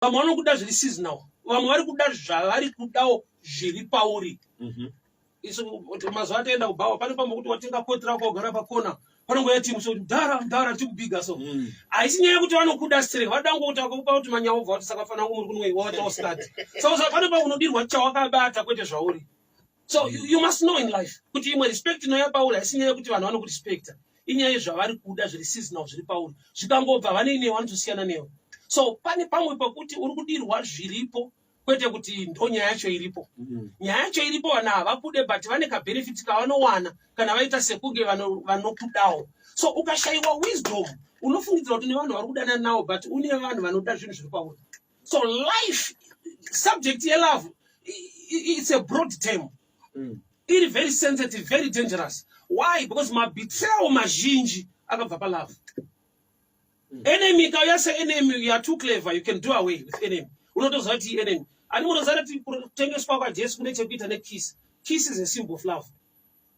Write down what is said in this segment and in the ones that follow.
Vamwe vanokuda zviri seasonal, vamwe vari kuda zvavari kudawo zviri pauri. Mazuva ataenda kubhawa pane pamwe kuti watenga koti rako wagara pakona panongoya timu so ndara tikubiga so haisi nyaya yekuti vanokuda straight vada ngokuti vakakupa kuti manyawa ubva kuti saka fana kumuri kunwe watawo start so pane pamwe unodirwa chawakabata kwete zvauri. So you must know in life kuti imwe respect inoya pauri haisi nyaya yekuti vanhu vanokurespecta, inyaya yezvavari kuda zviri seasonal zviri pauri, zvikangobva vane newe vanotosiyana newe. So pane pamwe pekuti uri kudirwa zviripo kwete kuti ndo nyaya yacho iripo. Nyaya yacho iripo vana havakude but vane kabenefit kavanowana kana vaita sekunge vanokudawo. So ukashayiwa wisdom unofungidzira kuti nevanhu vari kudana nawo but une vanhu vanoda zvinhu zviri pauri. So life subject yelove it's a broad term. It is very sensitive, very dangerous. Why? Because mabetrayal mazhinji akabva palove. Enemy kauya se enemy, you are too clever, you can do away with enemy. Unotoziva kuti enemy ani munoziva kuti kutengeswa kwaJesu kune chekuita nekiss. Kiss is a symbol of love.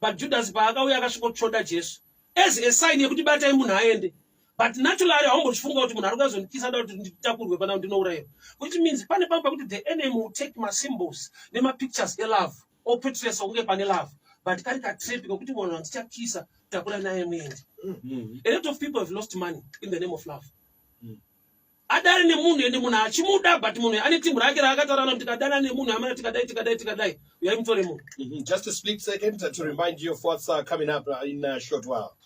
But Judas paakauya akasvikotsvoda Jesu as a sign yekuti batai munhu aende. But naturally haumbochifunga kuti munhu ari kuzondikisa ada kuti nditakurwe pana ndinourayirwa. Which means pane pamwe pakuti the enemy will take my symbols nema pictures elove or portraits okunge pane love. But kari katrap kokuti munhu andichakisa takura naye muende. A lot of people have lost money in the name of love. Adari ne munhu ende munhu achimuda but munhu ane timbu rake raakatarana kuti kadana ne munhu amana tikadai uyayimutore munhu. Just a split second to remind you of what's coming up in a short while.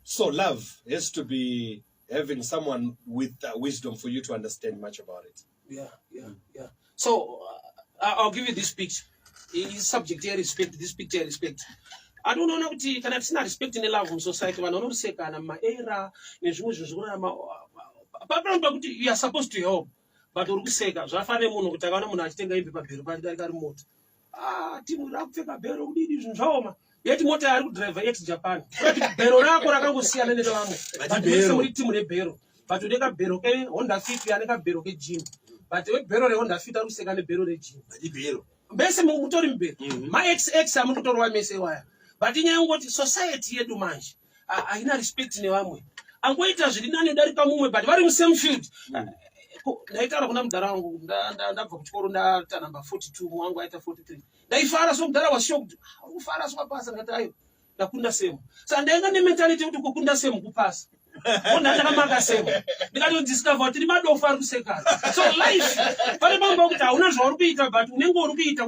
So love has to be having someone with wisdom for you to understand much about it. Yeah. So I'll give you this picture. Is subject here respect, this picture respect. I don't know kuti kana tisina respect in love in society vanhu vanorusekana maera nezvimwe zvikurama papamba kuti you are supposed to help but uri kuseka zvafane munhu kuti akaona munhu achitenga imbe pabhero pari moto timu rakupfeka bhero kudini zvinhu zvaoma yeti mota ari kudriver ex Japan kuti bhero rako rakangosiyana nevamwe but vese muri timu rebhero but uneka bhero ke Honda Fit yaneka bhero ke Jean but we bhero re Honda Fit ari kuseka nebhero re Jean Bhero mbese mutori mbhero ma ex amuri kutorwa mese waya. But inyaya ngoti society yedu manje haina respect nevamwe angoita zviri nani udarika mumwe but vari musame field. Ndaitaura kuna mudhara wangu ndabva kuchikoro ndata number 42 mwangu aita 43 ndaifara so mudhara washocked ufara so pasa ngati ayo ndakunda same saka ndainga nementality kuti kukunda same kupasa ndakamaka same ndikati discover kuti madofa ari kusekana. So life pane pamba kuti hauna zvauri kuita but unenge uri kuita